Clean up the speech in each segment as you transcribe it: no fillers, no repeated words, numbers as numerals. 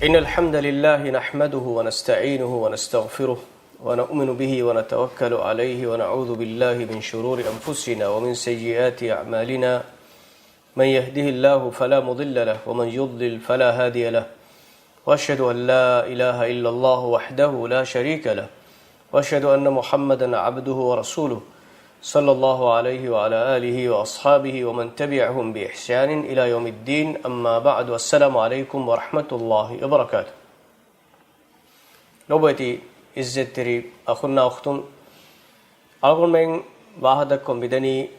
إن الحمد لله نحمده ونستعينه ونستغفره ونؤمن به ونتوكل عليه ونعوذ بالله من شرور أنفسنا ومن سيئات أعمالنا من يهده الله فلا مضل له ومن يضلل فلا هادي له وأشهد أن لا إله إلا الله وحده لا شريك له وأشهد أن محمدا عبده ورسوله صلى الله عليه وعلى آله وأصحابه ومن تبعهم بإحسان إلى يوم الدين أما بعد والسلام عليكم ورحمة الله وبركاته نوبتي إزتري أخونا أختم أقول من واحدكم بدني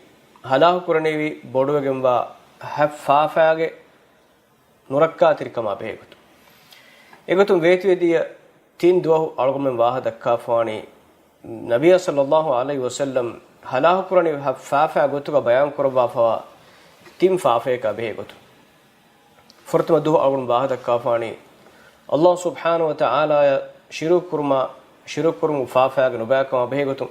هلاه كرنيوي بودوغم با حفافاغ نركاتركما بهيغتو إغتم ويتويدي تين دوه أقول من واحدكا فواني نبي صلى الله عليه وسلم هلاه كرني حفافا غتوغا بيان كربا فوا تيم فافيكا بهيغتو فرتم دوه أقول واحدكا فواني الله سبحانه وتعالى شروع كرم فافاغ نباكما بهيغتو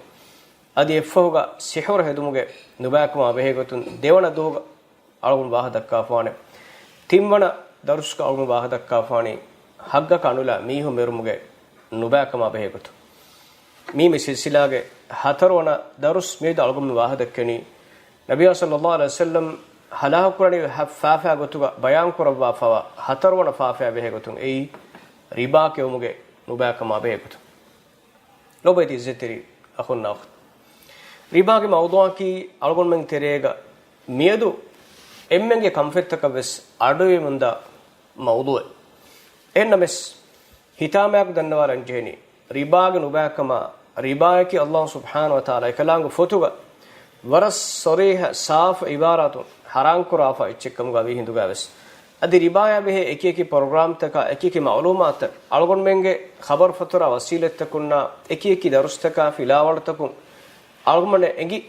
أدي يفوغا سحور هدومغا نباكما بهيغتو ديوانا دوه أقول واحدكا فواني تيمونا درسك أقول واحدكا فواني حقا كانولا ميهو ميرمغا نباكما بهيغتو ميم سلسلة هترونا درس ميد ألقم واحدكني نبي صلى الله عليه وسلم هلاه كرني حفافا غتوغا بيان كربا فوا هترونا فافا بهيغتون أي ربا كيومغا نباكما بهيغتو لو بيتي زتري أخونا أخت ربا کے موضوع کی ألقم من تريغا ميدو إممنگه كمفتك بس أدوي مندا موضوع إنمس هتامك دنوارن جهني ربا نباكما رباك الله سبحانه وتعالى كلام فتوغا ورس صريح صاف عبارات حرام كرافا اتشكم غاوي هندو غاوس ادي ربايا به اكيكي پروگرام تک اكيكي معلومات الگون منگه خبر فترا وسيله تكنا اكيكي درس تک فلاول تكون الگون انگي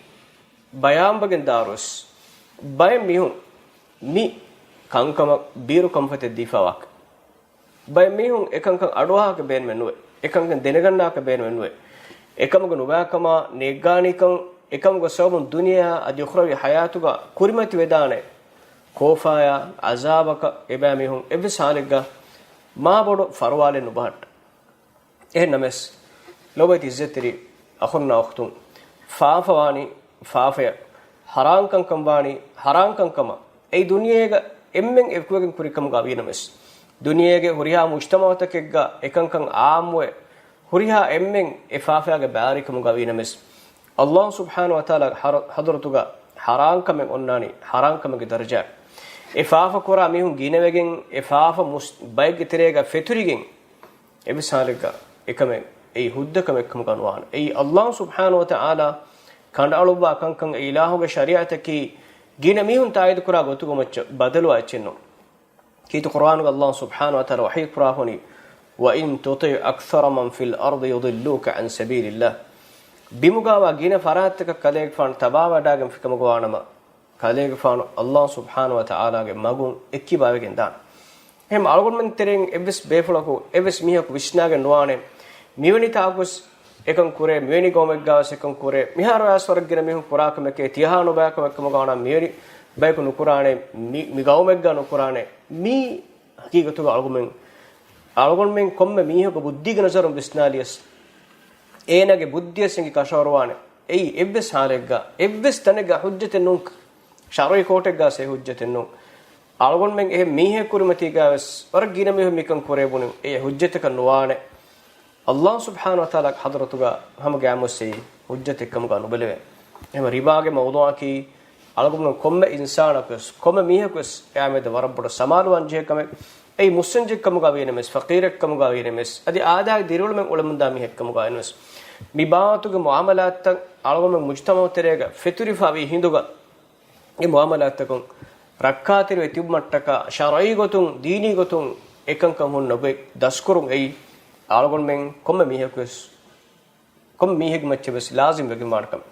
بيان بگن داروس باي ميو مي كانكم بيرو كمفت الدفاعك باي ميو اكنكن اඩුවාක බෙන් මෙන්නුවේ එකංග දෙනගන්නාක බේන වෙනුවේ එකමග නුබාකම නෙග්ගානිකම් එකමග සවුන් දුනියා අදි උඛරවි හයාතුග කුරිමති වේදානේ කෝෆායා අසාබක එබෑමිහුන් එබ්සාලෙග්ග මා බොඩ ෆරවාලෙ නුබහට එහෙනමස් ලොබති ඉස්සෙතරි අඛුන්නා අඛතුම් ෆාෆවානි ෆාෆය හරාංකංකම් වානි හරාංකංකම ඒ දුනියේග එම්මෙන් එක්වගෙන් කුරිකම් ගාවිනමස් दुनिया हुरिया मुज्तमातकेगा एकंकं आमवे हुरिया एम्में इफाफागे बारिकम गवीनमिस अल्लाह सुब्हानहु व तआला हदरतुगा हरांकमें ओन्नानी हरांकमें दर्जा इफाफ कोरा मिहुं गिनेवेगें इफाफ बैग तिरेगा फेतुरिगें एबिसालेगा एकमें ए हुद्दकम एकम गनवान ए अल्लाह सुब्हानहु व तआला कंडालुबा कंकं इलाहुगे शरीअतकी गिने मिहुं तायद कोरा गोतुगो मच्च बदलु अचेन्नो كيت قرآن الله سبحانه وتعالى وحي قرآني وإن تطع أكثر من في الأرض يضلوك عن سبيل الله بمقاوى جينا فراتك كذلك فان تباوى داغم في كمقوانما كذلك فان الله سبحانه وتعالى مغون اكي باوغن دان هم ألغون من ترين إبس بيفلكو إبس ميهكو وشناغن نواني ميوني تاقوس එකන් කුරේ මෙවැනි ගොමෙක් ගාවස් එකන් කුරේ මිහාර වස්වර්ගගෙන මිහු කුරාකමකේ තියහානු බෑකමකම ගාවනා මෙවැනි බයිකු නුකුරානේ මි ගොමෙක් ගා නුකුරානේ මි හකීගතු අලගොන් මෙන් කොම්ම මීහක බුද්ධිග නසරුම් බිස්නාලියස් ඒනගේ බුද්ධිය සිංගි කෂවරවානේ එයි එබ්බස් හාලෙග්ගා එබ්බස් තනග හුජ්ජතෙන් නුක් ශරයි කෝටෙක් ගාසේ හුජ්ජතෙන් නුක් අලගොන් මෙන් එහ මීහෙ කුරුමති ගාවස් වර ගින මෙහ මිකන් කුරේ බුනු ඒ හුජ්ජතක නුවානේ Allah subhanahu wa ta'ala hadratuga ham gamusi hujjatikam ganu belewe em ribage mawduaki alagum komme insanakus komme mihakus yamed warabboda samaluwan jekam ei mussenjekam ga wenemes faqirekkam ga wenemes adi aada dirul men ulamunda mihekkam ga wenemes mibatuge muamalat alagum mujtama terega feturi fawi hinduga e muamalat takun rakkaatiru etibmattaka shar'i gotun dini gotun ekankam hun nobe daskurun ei algon men komme mihek macche bas lazim wege markam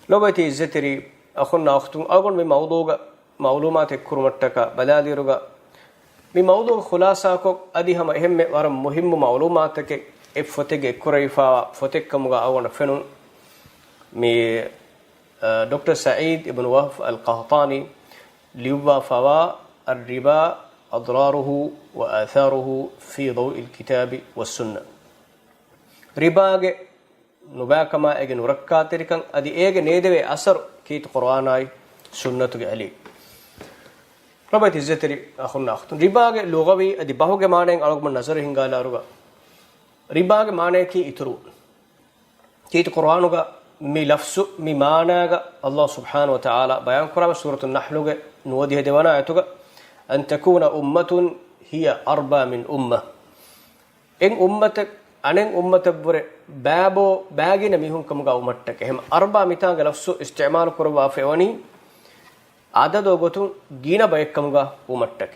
lobati izzatiri akhunna akhtum algon me mawduga malumat ekkurumattaka badaliruga me mawduga khulasa ko adi hama ehme war muhim malumatake effotege ekkuraifa fotekkamuga awona fenun me dr saeed ibn wahf al-qahtani liwa fawa ar-riba أضراره وآثاره في ضوء الكتاب والسنة رباغ نباكما اجن ركاتركن ادي ايغ نيدوي اثر كيت قرآناي سنة علي ربيت عزتري اخونا اختن رباغ لغوي ادي باهوغ مانين الوغ نظر هنگالا رغا رباغ ماني كي اترو كيت قرآنوغا مي لفظ مي ماناغا الله سبحانه وتعالى بيان قرآن سورة النحل نودي هدوانا اتوغا أن تكون أمة هي أربى من أمة إن أمتك أنين أمة بره بابو باغين ميهم كمغا أمتك هم أربى ميتان لفظ استعمال قربا فيوني عدد وغتون جينا بايك كمغا أمتك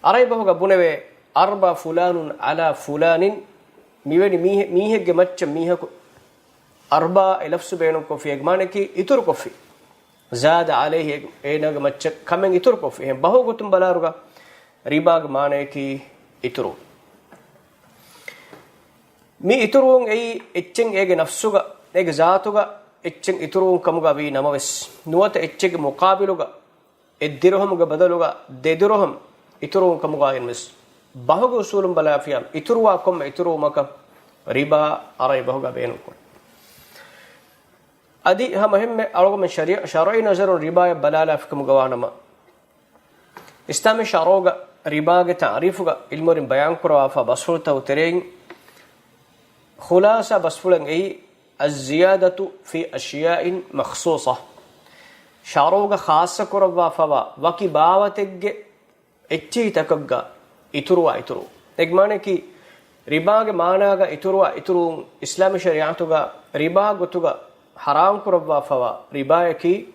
أراي بهوغا بنوي أربى فلان على فلان ميوني ميه جمتش ميه أربى لفظ بينهم كوفي اجمانكي إتر كوفي زاد عليه اينغ مچ كمن اتر كوفي هم بهو گتم بلاروغا رباغ مانه كي اترو مي اترون اي اچن ايگ نفسوغا ايگ ذاتوغا اچن اترون كمغا بي نموس نوت اچگ مقابلوغا اديرهمغا بدلوغا ديدرهم اترون كمغا انمس بهو اصولم بلافيا اتروا كم اترو مك ربا اري بهوغا بينكم ادي هم مهم الوغ شرعي نظر ربا بلالا فكم غوانما اسلام شروغا ربا تعريفغا علمورين بيان كروا فبسولتا وترين خلاصه بسفلن اي الزياده في اشياء مخصوصه شروغا خاصه كروا فوا وكي باوتگge اچي تكغا اتروا اترو اگمانه كي ربا ماناغا اتروا اسلام شريعتوغا ربا گتوغا حرام كربوا فوا ربايكي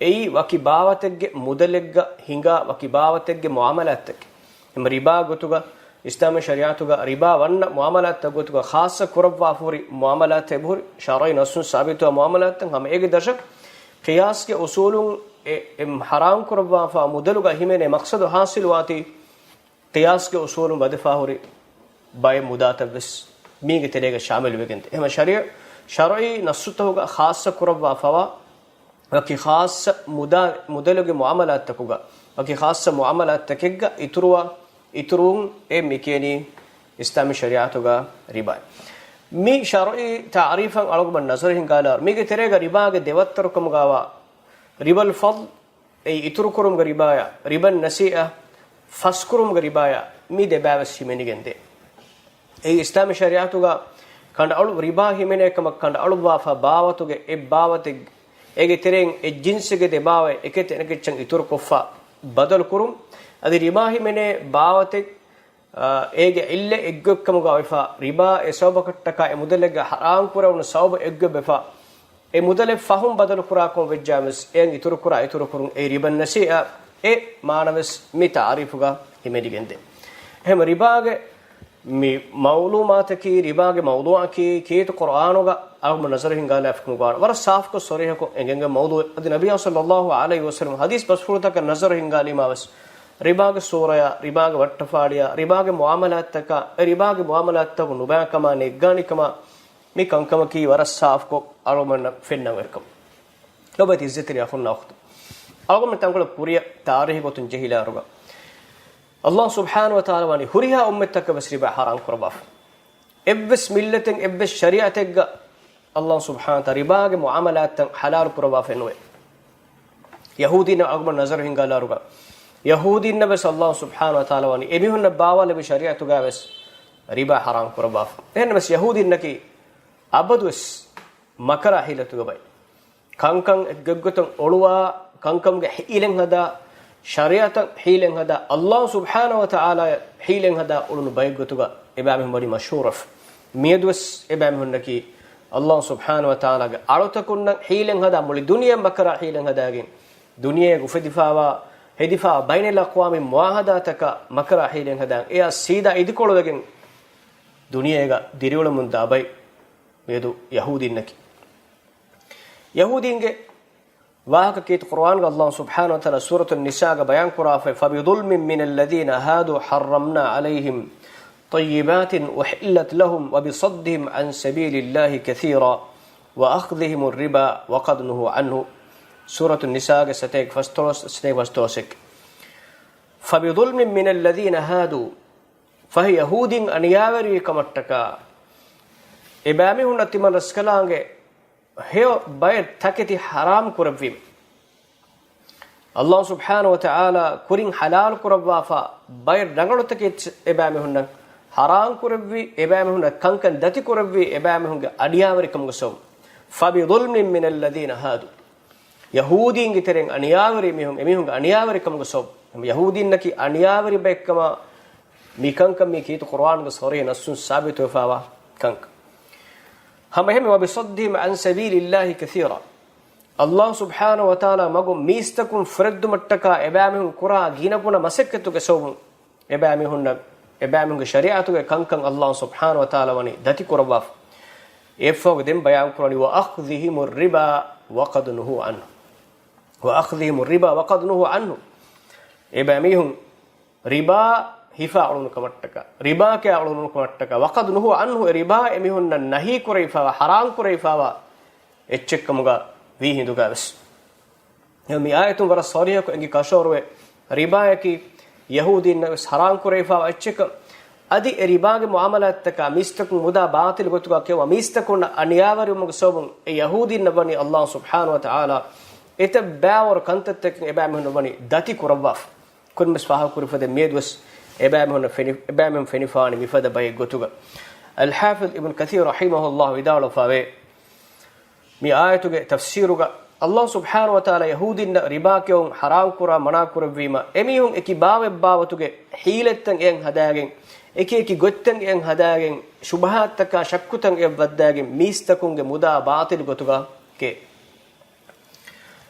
اي وكي باوتگge مدلگga hinga وكي باوتگge معاملاتك ام ربا گتوغا اسلام شريعتوغا ربا ون معاملات گتوغا خاص كربوا فوري معاملات بور شرعي نص ثابت معاملات هم ايگ درشك قياس کے اصول ام حرام كربوا فا مدلگا ہمنے مقصد حاصل واتی قياس کے اصول بدفا ہوري باي مداتبس ميگ تريگا شامل وگنت هم شرعي نصته خاصة كربا فوا وكي خاصة مدلج معاملات تكوغا وكي خاصة معاملات تكيغا اترون ميكيني اسلامي شريعتوغا ربا مي شرعي تعريفا على من نظر هنگالا ميگه تريگا ربا ديوتركم غاوا ربا الفضل اي اتركرم ربايا ربا النسيئة فسكرم ربايا مي دباوس منيگنده اي اسلامي شريعتوغا كان أول ربا همينه كم كان أول وافا باوتوجه باوتج إيه ترين الجنسه دباوه إكت إنك تشن يتور كفا بدل كروم هذه ربا همينه باوتج إيه إلا إجوا كم قاوفا ربا إسوبك تكا مدلج حرام كورا ونسوب إجوا بفا مدلج فهم بدل كراكم بالجامس إيه يتور كرا يتور كروم إيه ربا النسيئة إيه ما نمس متعرفوجا همينه جنده هم ربا مي معلومات کی ربا کے موضوع کی کیت قرآن کا اغم نظر ہنگال افکم قرآن ور صاف کو صریح کو انگنگ موضوع نبی صلی اللہ علیہ وسلم حدیث بسفورتا کا نظر ہنگالی ماوس ربا کے سوریا ربا کے وٹفاڑیا ربا کے معاملات تک ربا کے معاملات تک نبا کما نگانی کما می کنکم کی ور صاف کو اغم فن ورکم لو بت عزت ری اخنا اخت اغم تنگل پوری تاریخ کو تن جہیلا رگا الله سبحانه وتعالى واني هريها أمتك بس ربا حرام كرباف إبس ملتك إبس شريعتك الله سبحانه وتعالى ربا معاملات حلال كرباف إنوي يهودين أقبل نظر هنگالا رغا يهودين بس الله سبحانه وتعالى واني إبيهن باوال بشريعتك بس ربا حرام كرباف إن بس يهودين نكي أبدوس مكرا حيلتك باي كان جگتن أولوا كان حيلن هذا شريعة حيلن هذا الله سبحانه وتعالى حيلن هذا أولن بايغتوغا إبامهم بني مشهورف ميدوس إبامهم نكي الله سبحانه وتعالى أروتكن حيلن هذا مولي دنيا مكرا حيلن هذا دنيا غفدفاوا هدفا بين الأقوام معاهداتك مكرا حيلن هذا إيا سيدا إدكولوغن دنيا ديريول من دابي ميدو يهودي نكي يهودينge واهك كيت قرآن الله سبحانه وتعالى سورة النساء بيان كرافة فبظلم من الذين هادوا حرمنا عليهم طيبات وحلت لهم وبصدهم عن سبيل الله كثيرا وأخذهم الربا وقد نهوا عنه سورة النساء ستيك فستوسك فبظلم من الذين هادوا فهي يهود أنياوري كمتكا إبامي هن تمن رسكلانge هيو باير تكتي حرام كربيم الله سبحانه وتعالى كورين حلال كربوا فا باير دغلو تكيت إبامي هن حرام كربي إبامي هن كنكن دتي كربي إبامي هن أنياوري كمغسوم فبظلم من الذين هادوا يهودين گترين أنياوري ميهم أنياوري كمغسوم يهودين نكي أنياوري بكما ميكانكم ميكيت قرآن بصوري نص ثابت وفاوا كنك هم وبصدهم عن سبيل الله كثيرا الله سبحانه وتعالى مغم ميستكم فرد متكا ابامهم قرا غينبنا مسكتو كسوم ابامهم شريعتو كنكن الله سبحانه وتعالى وني دتي قرباف يفوق دم بيان قراني واخذهم الربا وقد نهوا عنه ابامهم ربا හිෆාලුන කමට්ටක රිබා කෑලුන කමට්ටක වකද නුහු අන්හු රිබා එමිහුන්න නහී කුරයිෆා හරාම් කුරයිෆා එච්චෙක්කමුගා වී හිඳුගාවස් යමි ආයතුන් වර සෝරියක එංගි කෂෝරුවේ රිබා යකි යහූදීන් නස් හරාම් කුරයිෆා එච්චෙක අදි රිබාගේ මුආමලාත්තක මිස්තකු මුදා බාතිල් ගොතුගා කියව මිස්තකුන අනියාවරි මුග සෝබුන් ඒ යහූදීන් නබනි අල්ලාහ් සුබ්හානහු වතාලා එත බෑවර කන්තත්තක එබෑමහුන නබනි දති කුරබ්වා කුන් මස්ෆාහ කුරෆද මේදවස් إبامهم فنفاني بفد باي غوتوغا الحافظ ابن كثير رحمه الله ودالو فاوي مي آيتوغا تفسيروغا الله سبحانه وتعالى يهودين رباكيون حرام كورا منا كوربيما اميهم اكي باوتوغا حيلتن ين هداگين اكي گوتن ين هداگين شبهاتك شكوتن ين وداگين ميستكونگه مدا باطل غوتوغا كي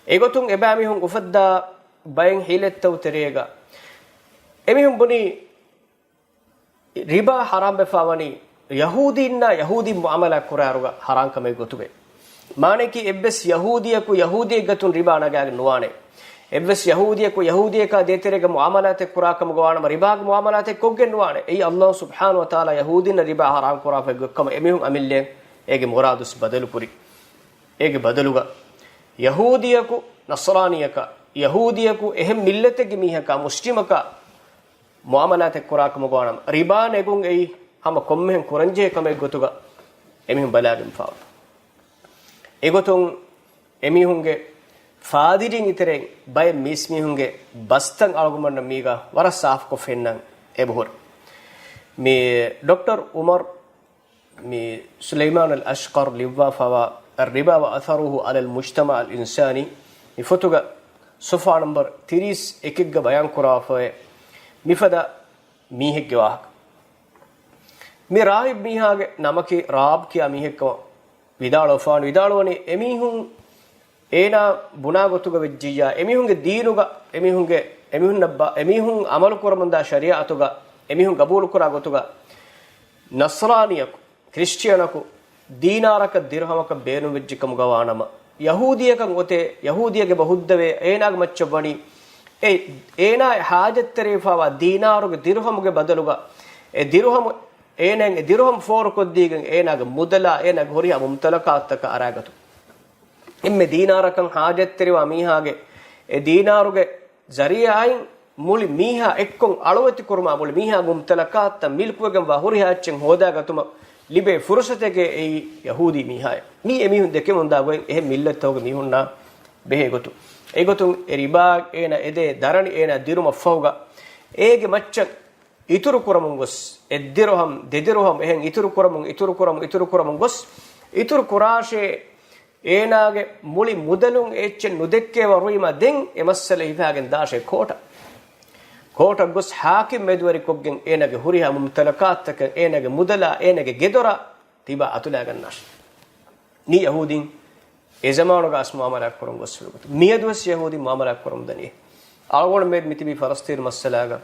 ايگوتون اباميهم افدا باين حيلتو تريگا එමිහුම් බොනි රිබා හරාම් බෆාවනි යහූදීන් මුආමලා කුරාරුග හරාම් කමයි ගොතුබේ මානෙකි එබ්බස් යහූදියකු යහූදියෙක් ගතුන් රිබා නගාගෙන නුවානේ එබ්බස් යහූදියකු යහූදියකා දේතරේග මුආමලාත කුරාකම ගවානම රිබාග මුආමලාත කොග්ගෙන් නුවානේ එයි අල්ලාහ් සුබ්හානහු වතාලා යහූදීන් රිබා හරාම් කුරා ෆෙග්ගකම එමිහුම් අමිල්ලේ ඒගේ මුරාදුස් බදලු පුරි ඒගේ බදලුග යහූදියකු නස්රානියකා යහූදියකු එහෙම් මිල්ලතෙගේ මීහකා මුස්ලිමකා මුආමලාත කුරාකම ගවනම් රිබා නෙගුන් එයි හම කොම්මෙන් කුරංජේ කමෙක් ගොතුග එමිහුන් බලාගෙන ෆාව එගොතුන් එමිහුන්ගේ ෆාදිරින් ඉතරෙන් බය මිස්මිහුන්ගේ බස්තන් අලගුමන්න මීගා වර සාෆ් කො ෆෙන්නන් එබහොර මේ ડોક્ટર උමර් මේ සුලයිමාන් අල් අෂ්කර් ලිවා ෆවා الربا واثره على المجتمع الانساني يفوتوغا صفحه نمبر 31 ಗ ಬಯಾನ್ ಕುರಾಫೆ මිෆද මීහෙක්ගේ වාහක මේ රාහිබ් මීහාගේ නමකේ රාබ් කියා මීහෙක්කම විදාලෝනේ එමිහුන් ඒනා බුනා ගොතුග වෙජ්ජියා එමිහුන්ගේ දීනුග එමිහුන් අමල කරමන්දා ශරියාතුග එමිහුන් ගබූල් කරා ගොතුග නස්රානියකු ක්‍රිස්තියානකු දීනාරක දිර්හමක බේනු වෙජ්ජිකම ගවානම යහූදියකන් ඔතේ යහූදියගේ බහුද්දවේ ඒනාග මච්චබණි ඒනා හාජත්තරීෆාව දීනාරුගේ දිර්හමුගේ බදලුග ඒ දිර්හම් ෆෝර කොද්දීගෙන් ඒනාගේ මුදලා ඒනාගේ හොරිය මුම්තලකාත්තක අරාගතු එම්මේ දීනාරකන් හාජත්තරීවා මීහාගේ ඒ දීනාරුගේ ජරියායින් මුලි මීහා එක්කොන් අලවති කුරුමා මුලි මීහා මුම්තලකාත්ත මිල්කුවගෙන් වහුරියාච්චෙන් හොදාගතුම ලිබේ ෆුර්සතකේ ඒ යහූදි මීහාය මී එමිහුන් දෙකෙම හොඳා ගොන් එහෙ මිල්ලතෝගේ මීහුන්නා බෙහෙගතු ඒගොතුන් රිබා එන එදේ දරණි එන දිරුම ෆෞගා ඒගේ මච්ච ඉතුරු කරමුන් ගොස් එද්දිරහම් දෙදිරහම් එහෙන් ඉතුරු කරමුන් ගොස් ඉතුරු කුරාෂේ ඒනාගේ මුලි මුදලුන් එච්ච නුදෙක්කේ වරුයිම දෙන් එමස්සල හිපාගෙන් දාෂේ කෝට ගොස් හාකිම් මෙදවරි කොග්ගෙන් ඒනගේ හුරිහා මුම්තලකාත්තක ඒනගේ මුදලා ඒනගේ ගෙදොර තිබා අතුලා ගන්නාෂ නී යහූදීන් ඒ zamanuga as muamala korum gosulugut miyadwas yahudi muamala korum dani algon med mitibi falastin masalaga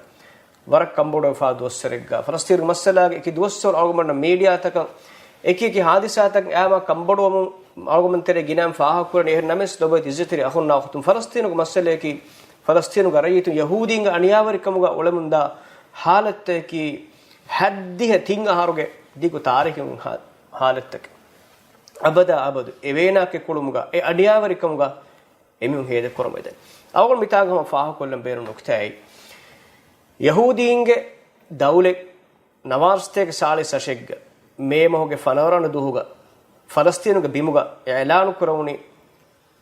warak kambodo fa dosserega falastin masalaga eki dossor algon media taka eki hadisa tak ama kambodo algon tere ginam fa kurani her names lobat izzetri akhunna khutum falastin masaleki falastin garaytu yahudinga aniyawari kamuga olemunda halatte ki haddiha tinga haruge digu tarikhun halatte abadu evena ke kulumuga e adiyawari kamuga emun hede koromede awgon mitagama faaha kollam beru noktai ಯಹೂದೀಂಗೆ ದೌಲೆ ನವಾರ್ಸ್ತೇಗೆ ಸಾಳಿ ಸಶೆಗ್ಗ ಮೇಮಹುಗೆ ಫನವರನ ದುಹುಗ ಫಲಸ್ತೀನುಗೆ ಬಿಮುಗ ಎಲಾನು ಕುರವುನಿ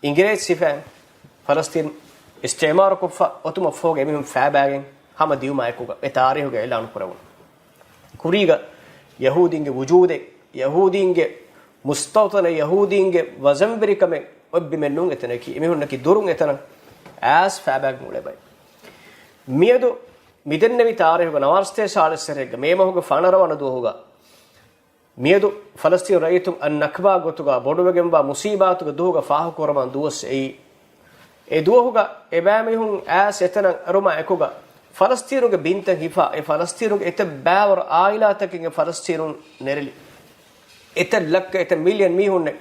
ಇಂಗ್ರೇಜ್ ಸಿಫಾನ್ ಫಲಸ್ತೀನ್ ಇಸ್ತಿಮಾರ್ ಕುಫ ಒತುಮ ಫೋಗೆ ಎಮಿಹುಂ ಫ್ಯಾಬಾಗೆನ್ ಹಮ ದಿಯುಮಾಯಕುಗ ಎ ತಾರೀಹುಗೆ ಎಲಾನು ಕುರವುನಿ ಕುರಿಗ ಯಹೂದೀಂಗೆ ವುಜೂದೆ ಯಹೂದೀಂಗೆ ಮುಸ್ತೌತನ ಯಹೂದೀಂಗೆ ವಜಂಬಿರಿಕಮೆ ಒಬ್ಬಿಮೆನ್ನುಂ ಎತನಕಿ ಎಮಿಹುನ್ನಕಿ ದುರುಂ ಎತನ ಆಸ್ ಫ್ಯಾಬಾಗ್ ಮುಳೆ ಬೈ මියදු මිදෙන්නවි තාරිහුග නවර්ස්තේ ශාලස්සරෙග්ග මේමහුග ෆනරවන දුහුග මියදු ෆලස්තීන රයිතුම් අන් නක්බා ගොතුග බොඩුවගෙම්බා මුසීබාතුග දුහුග ෆාහු කොරමන් දුවස් ඒ දුහුග එබෑමිහුන් ඈස් එතන අරුම එකුග ෆලස්තීනුගේ බින්ත හිෆා ඒ ෆලස්තීනුගේ එත බෑවර ආයිලාතකින් ෆලස්තීනුන් නෙරලි එත ලක්ක එත මිලියන් මිහුන්නේ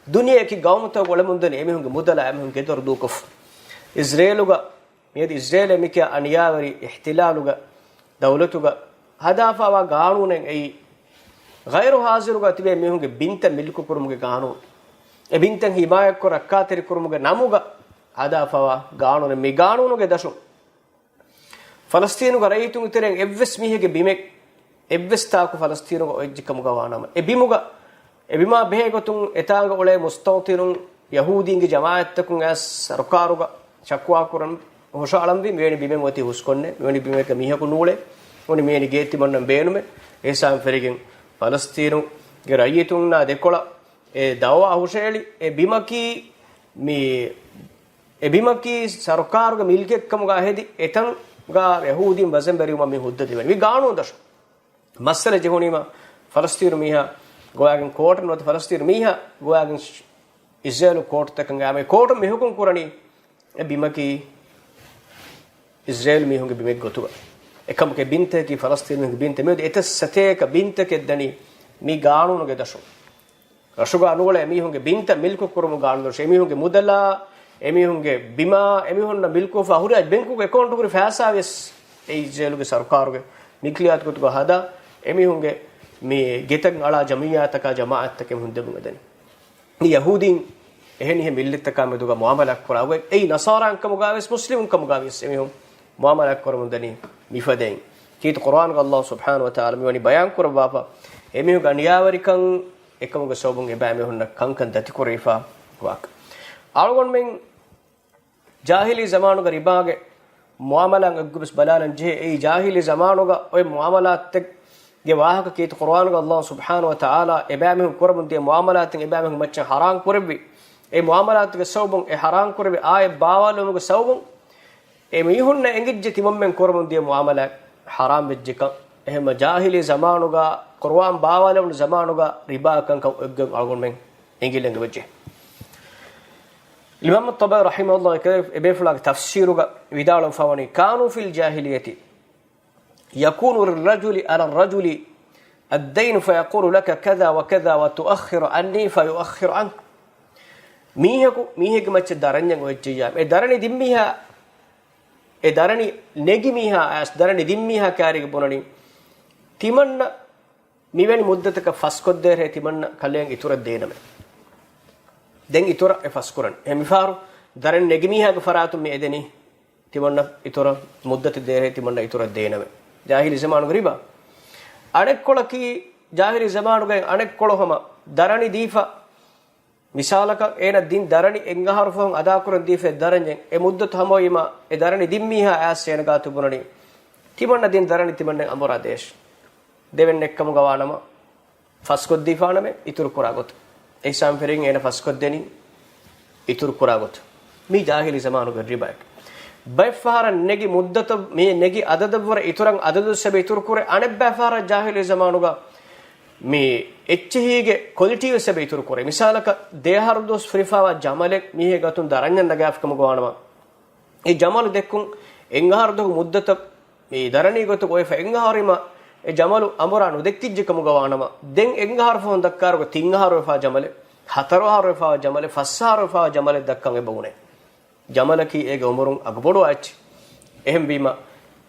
දුනියකි ගෞමත ගොලමුන්දනේ එමිහුන්ගේ මුදලා එමිහුන්ගේ දොර දුකෆ් ඉස්රායලුග මේද ඉස්රායල මික අනියාවරි ඉහ්තිලාලුග දවලතුග හදාෆාවා ගානුනෙන් ඒ ගෛරු හාසිරුග තිබේ මිහුන්ගේ බින්ත මිල්කු කුරුමුගේ ගානු ඒ බින්තන් හිමායක් කර අක්කාතරි කුරුමුගේ නමුග හදාෆාවා ගානුනෙ මේ ගානුනුගේ දශු ෆලස්තීනුග රයිතුන් ඉතරෙන් එව්වස් මිහගේ බිමෙක් එව්වස් තාකු ෆලස්තීනුග ඔයජ්ජකමුග වානම ඒ බිමුග ඒ බිමා බෙහෙගතුන් එතාංග ඔලේ මුස්තෞතිරුන් යහූදීන්ගේ ජමාඅත්තකුන් ඇස් සරකාරුග චක්වා කුරන් හොෂාලම්වි මෙවැනි බිමෙන් වති හුස්කොන්නේ මෙවැනි බිමක මිහකු නූලේ මොනි මෙනි ගේති මොන්නම් බේනුමේ ඒසම් ෆෙරිගෙන් ෆලස්තීනු ගේ රයිතුන්නා දෙකොළ ඒ දවවා හුෂේලි ඒ බිමකි සරකාරුගේ මිල්කෙක්කම ගාහෙදි එතන් ගා යහූදීන් වසම් බැරිවම මේ හුද්දති වෙනි ගානෝ දශ මස්සල ජෙහුනීම ෆලස්තීනු මිහා ගෝයාගෙන් කෝටන් වත ෆලස්තීනු මිහා ගෝයාගෙන් ඉස්රායල් කෝට් තකන් ගාමේ කෝට් මෙහුකුන් කුරණි ඒ බිමකි ඉස්රායල් මිහුන්ගේ බිමෙක් ගොතුව එකමක බින්තකි ෆලස්තීනුගේ බින්ත මෙද එත සතේක බින්තකෙ දනි මි ගානුනුගේ දශු රෂුගා නුගල මිහුන්ගේ බින්ත මිල්කු කුරුමු ගානු දශ මිහුන්ගේ මුදලා එමිහුන්ගේ බිමා එමිහුන්න මිල්කු ෆහුරජ් බැංකුගේ account කුරි ෆෑසාවිස් ඒ ඉස්රායල්ගේ සරකාරුගේ මික්ලියාත් කුතුග හදා එමිහුන්ගේ මේ ගෙතන් අලා ජමියාතක ජමාඅත්තක මුන්දෙමුග දනි මේ යහූදීන් එහෙනි මිල්ලිතක මෙදුග මුආමලක් කරාවේ ඒ නසාරාන්කම ගාවිස් මුස්ලිමුන්කම ගාවිස් එමිහුන් muamalat korumundani mifadain kit Quran ga Allah subhanahu wa ta'ala miwani bayan kurabapa emihu ganiyawarikan ekamuga sobun eba mehunna kankan dati kurifa wak algon men jahili zamanu ga ribage muamalan aggubs balalan je ei jahili zamanu ga oy muamalat ge wahaka kit Quran ga Allah subhanahu wa ta'ala eba mehu korumunde muamalat eba mehu macca haram kurbi ei muamalat ge sobun e haram kurbi ay bawalum ge sobun එමිහුන්න එංගිජ්ජ තිමම්මෙන් කොරමුන්දිය මුආමලා හරාම් වෙජ්ජක එහෙම ජාහිලි zamanuga කුර්ආන් බාවලවුන zamanuga රිබාකන් කම් එග්ගම් අල්ගොන් මෙන් එංගිලෙන් වෙජ්ජ ඉමාම් අත්-තබරි රහිමහුල්ලාහ කේ එබේෆුලාග තෆ්සීරුග විදාලම් ෆවනි කානු ෆිල් ජාහිලියති යකුනු الرجل على الرجل الدين فيقول لك كذا وكذا وتؤخر عني فيؤخر عنك මීහෙක මච්ච දරණ්‍යන් වෙච්චියා මේ දරණි දිම්මිහා ඒ දරණි නෙගිමිහා ඇස් දරණි දිම්මිහා කාරික බොනනි තිමන්න මිවැනි මුද්දතක ෆස්කොද්දේ තිමන්න කලයන් ඉතුර දේනම දැන් ඉතුර ඒ ෆස්කුරන් එමිෆාරු දරණි නෙගිමිහාගේ ෆරාතුම් මේ එදෙනි තිමන්න ඉතුර මුද්දත දේ තිමන්න ඉතුර දේනම ජාහිලි zamanuga riba අනෙක් කොලකි ජාහිලි zamanuga අනෙක් කොලොහම දරණි දීෆා මිසාලක එන දින් දරණි එංගහරුෆන් අදා කරන් දීෆේ දරණෙන් ඒ මුද්දත හමෝයිම ඒ දරණි දිම්මිහා ඇස් යන ගාතු බුනනි තිමන්න දින් දරණි තිමන්න අමරාදේශ දෙවෙන් එක්කම ගවානම ෆස්කොත් දීෆානම ඉතුරු කරාගොත් ඒ සම්පෙරින් එන ෆස්කොත් දෙනි ඉතුරු කරාගොත් මේ ජාහිලි zamanuga riba බයිෆාර නෙගි මුද්දත මේ නෙගි අදදවර ඉතුරන් අදදු සබ ඉතුරු කර අනෙබ්බාෆාර ජාහිලි zamanuga මේ එච්චහිගේ ක්වොලිටි සබ ඉතුරු කර මිසාලක දේහරුදොස් ෆ්‍රිෆාවා ජමලෙක් මිහෙ ගතුන් දරඤ්ඤන් දගාෆකම ගවනවා ඒ ජමල් දෙක්කුන් එංගහරුදු මුද්දත මේ දරණී ගතු කොයි ෆෙංගහරිම ඒ ජමලු අමරානු දෙක්තිජ්ජකම ගවනවා දෙන් එංගහරෆොන් දක්කාරක තිංගහරෆා ජමල හතරහරෆා ජමල ෆස්සහරෆා ජමල දක්කන් එබුනේ ජමලකි ඒගේ උමරුන් අගබොඩෝ ඇච් එහෙම් බීම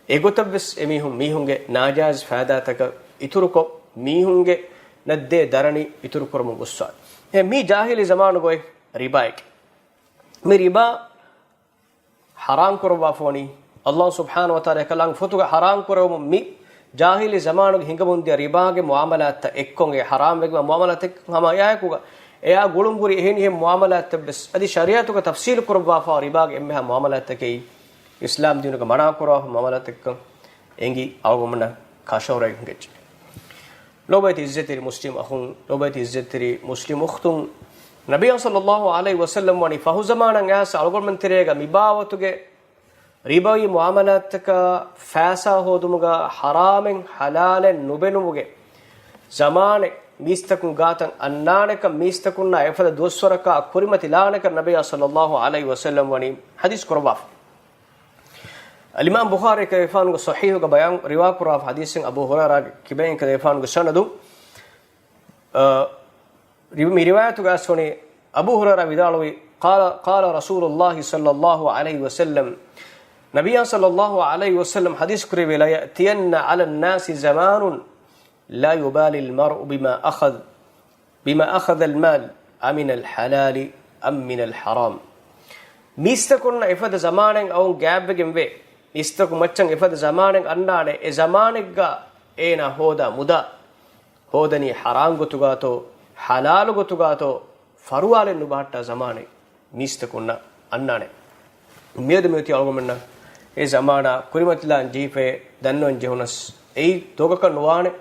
ඒගොතබ්ස් එමිහුන් මීහුන්ගේ නාජාස් ෆාදාතක ඉතුරුකො මීහුන්ගේ නද්දේ දරණි ඉතුරු කරමු ගොස්සා එහෙ මී ජාහිලි zamanuga රිබා එක මේ රිබා හරාම් කරවා ෆෝනි Allah subhanahu wa ta'ala kalang fotuga haram korawum mi jahili zamanuge hingamundiya ribaage muamalat ekkonge haram wegma muamalat ek hama ayakuga eya gulumburi eheni hem muamalat bes adi shariatuga tafsil kurwa fa ribaage emha muamalat ekei islam dinuga mana korwa muamalat ekkan engi awgumna kashawra ngech lobait izzatiri muslim akhun lobait izzatiri muslim ukhtun nabiy sallallahu alaihi wasallam wani fahu zamanan as algolman terega mibawatuge ribawi muamalataka fasa hodumuga haramen halalen nubenumuge zamane mistakun gatan annaneka mistakunna efada doswaraka kurimati lanaka nabiy sallallahu alaihi wasallam wani hadis korwa al-imam bukhari ka ifanu sahih ga bayan riwayat qura hadisin abu hurairah kibain ka ifanu sanadu riwayat ga sone abu hurairah vidalwi qala rasulullah sallallahu alaihi wasallam nabiy sallallahu alaihi wasallam hadis kure la yatiyanna ala an-nas zamanun la yubali al-mar'u bima akhadha al-mal amin al-halal am min al-haram mistakun ifada zamanen aw gabben ve istaku maccan ifada zamanen annane e zamanegga ena hoda muda hodani haram gotugato halal gotugato faruwalen nubatta zamane mistakunna annane medumeti algomenna e zamana kurimatlan jife dannon jehunas ei togaka nuwane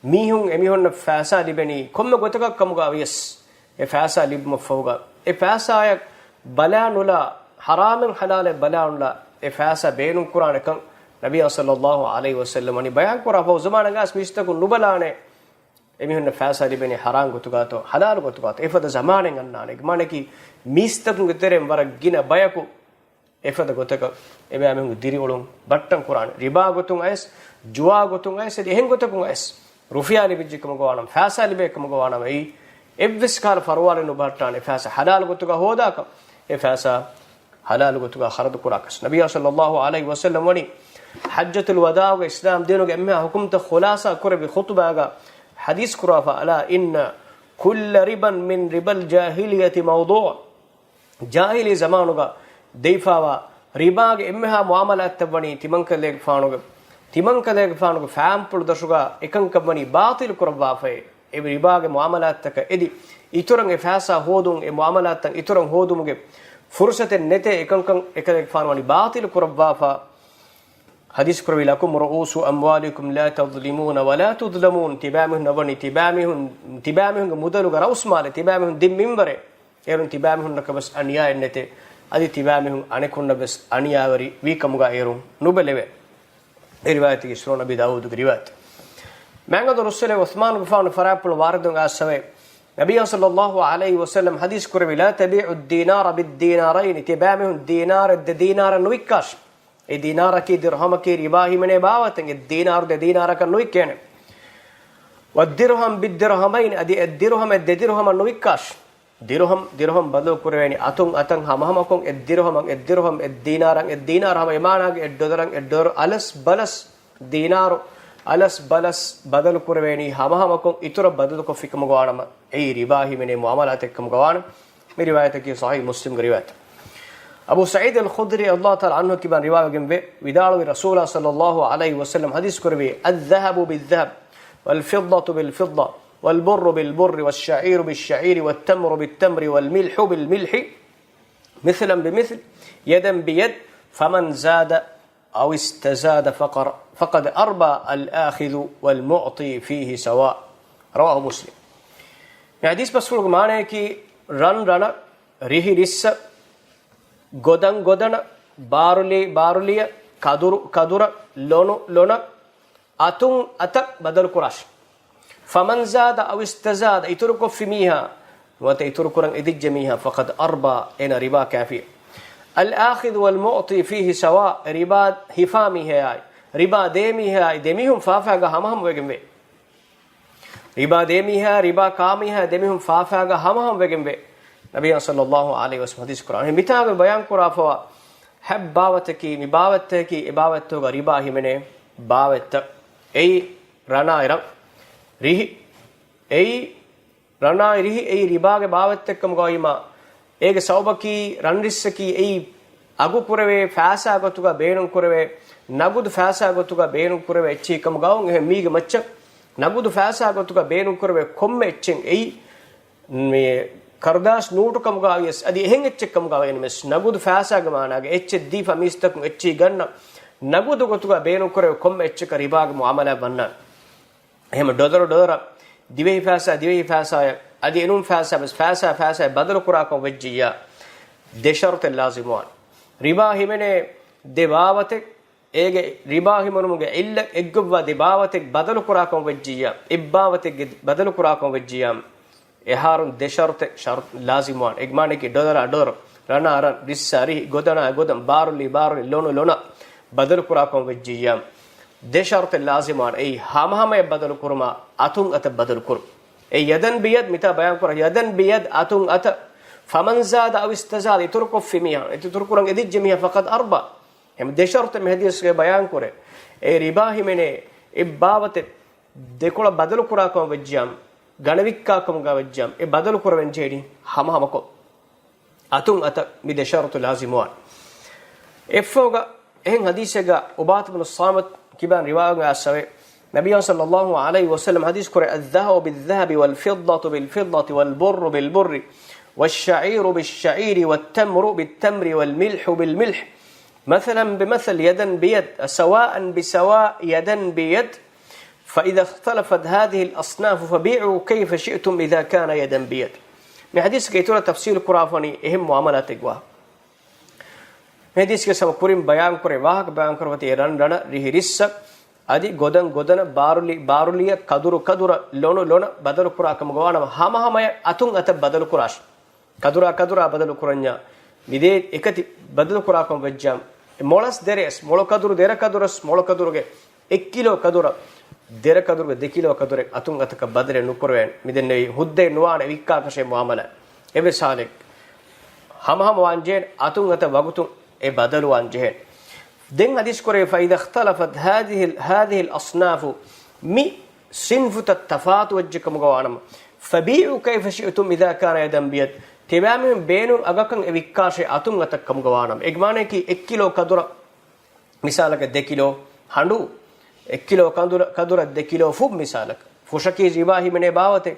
mihun emihonna fasa libeni komme gotaka kamuga avies e fasa libma foga e fasa ya balanula haramen halale balanula e fasa beenun qur'an kan nabiy sallallahu alaihi wasallam ani bayan qura fo zamana gas mistaku nubalane emihonna fasa libeni haram gotugato halal gotugato efada zamanen annane maneki mistaku geterem warak gina bayaku efada gotaka ebe amehun diri olun battan qur'an riba gotun ais juwa gotun ais ehen gotakun ais rufiya libijikam gowanam fasa libekam gowanam ei evvis kal farwale no battane fasa halal gotuga hodaka e fasa halal gotuga kharad qurakas nabiy sallallahu alaihi wasallam wani hajjatul wada wa islam dinuga emma hukumta khulasa kurbi khutbaga hadis qurafa ala inna kull riban min ribal jahiliyati mawdu' jahili zamanuga deifawa ribaage emha muamalat tabani timankalek faanuga fampul dashuga ekankabani batil kurwa fa e ribaage muamalat taka edi iturang e fasa hodun e muamalat tan iturang hodumuge fursaten nete ekankan ekalek faanwani batil kurwa fa hadis kurwi lakum ru'usu amwalikum la tadhlimuna wa la tudlamun tibamihun nabani tibamihun mudaluga rausmale tibamihun dim minbare erun tibamihun nakabas aniya ennete adi tibamihun anekunna bes aniyavari wikamuga erun nubeleve e riwayat ki sunan abi daud ki riwayat mangado rusul uthman gufan farapul waridun asave nabiy sallallahu alaihi wasallam hadis kurbi la tabi'u ad-dinar bid-dinarayn tibamihun dinar ad-dinar nuikash e dinar ki dirham ki ribahi mene bawaten e dinar de dinar ka nuikene wad-dirham bid-dirhamayn adi ad-dirham ad-dirham nuikash dirham badal kurweni atang hamahamakon ad-dirham ad-dinar hama imanag ad-dollar alas balas dinar alas balas badal kurweni hamahamakon itura badal ko fikam gawanama ei ribahi mene muamalat ekam gawana me riwayat ki sahih muslim riwayat abu sa'id al-khudri allah ta'ala anhu kiban riwayat gembe widalu rasulullah sallallahu alaihi wasallam hadis kurbi adh-dhahabu bil-dhahab wal-fiddatu bil-fidda والبر بالبر والشعير بالشعير والتمر بالتمر والملح بالملح مثلا بمثل يدا بيد فمن زاد أو استزاد فقد أربى الآخذ والمعطي فيه سواء رواه مسلم حديث بسفل معنى كي رن ريه رس غدن بارلي كدر لون أتون أتك بدل كراش فمن زاد أو استزاد يترك في ميها وتيترك رن إذ جميها فقد أربى إن ربا كافية الآخذ والمعطي فيه سواء ربا هفامي هاي ربا ديمي هاي ديميهم فافاغا همهم وجنبه ربا ديمي هاي ربا كامي هاي ديميهم فافاغا همهم وجنبه نبي صلى الله عليه وسلم حديث القرآن مثال بيان قرآن فوا حب باوتكي مباوتكي إباوتك ربا همنه باوت أي رنا إرم rihi ei rana rihi ei ribaage baawet ekkam goyima ege sawbaki ranrissaki ei agu kurave faasa gotuga beenun kurave nagudu faasa gotuga beenun kurave echi kam gaun ehe miige macca nagudu faasa gotuga beenun kurave komme echen ei me kardas nuutu kam ga yes adi ehen ecche kam ga wen mes nagudu faasa ga manage ecche difa mistakun echi ganna nagudu gotuga beenun kurave komme ecche ka riba ga muamala banna ehema dollar divei faasa adi enun faasa bas faasa badal kura ko wajjiya de shart lazimun riba himene debawate ege riba himonumuge illa eggobwa debawate badal kura ko wajjiya ibbawate badal kura ko wajjiya eharun de shart lazimun egmane ki dollar rana ran risari godana godam baruli lona badal kura ko wajjiya de shart lazimun ei hama badal kurma atun at badal kur ei yadan biyad mita bayan kur yadan biyad atun at فمن زاد أو استزاد يتركه في مياه يتركه إذا جميع فقد أربع هم دشرت مهديس کے بیان کرے اے ربا ہی میں نے اباوت دیکھو بدل کرا کو وجام گنویکا کم گا وجام اے بدل کر ونجیڑی ہم کو اتم ات می دشرت لازموان افوگا ان حدیث گا ابات بن الصامت کبان روایت گا سوے نبی صلی اللہ علیہ وسلم حدیث کرے الذهب بالذهب والفضة بالفضة والبر بالبر والشعير بالشعير والتمر بالتمر والملح بالملح مثلا بمثل يدا بيد سواء بسواء يدا بيد فإذا اختلفت هذه الأصناف فبيعوا كيف شئتم إذا كان يدا بيد من حديث كيتورة تفسير القرآن اهم معاملات اقواه من حديث كسام كوريم بيان كوري واهك بيان كروتي رن ريه رسك adi godan baruliya kadura lona badalu kura kam gawana hama atun ata badalu kurash kadura badalu kuranya mide ekati badalu kura kam vejjam molas deres molo kaduru dera kaduras molo kaduruge 1 kilo kadura dera kaduruge 2 kilo kadure atun ata ka badre nukurwen midenne hudde nuwana vikka kashe muamala ebe salek hama wanje atun ata wagutun e badalu wanje دين حديث كوري فإذا اختلفت هذه الأصناف مي صنف التفات وجهكم غوانم فبيعوا كيف شئتم إذا كان يدا بيد تمام بينهم أجاكن إبكاش أتوم غتكم غوانم إجماعنا كي 1 كيلو كدورة مثالك 2 كيلو هندو 1 كيلو كدورة 2 كيلو فوب مثالك فوشكي رباهي من باوته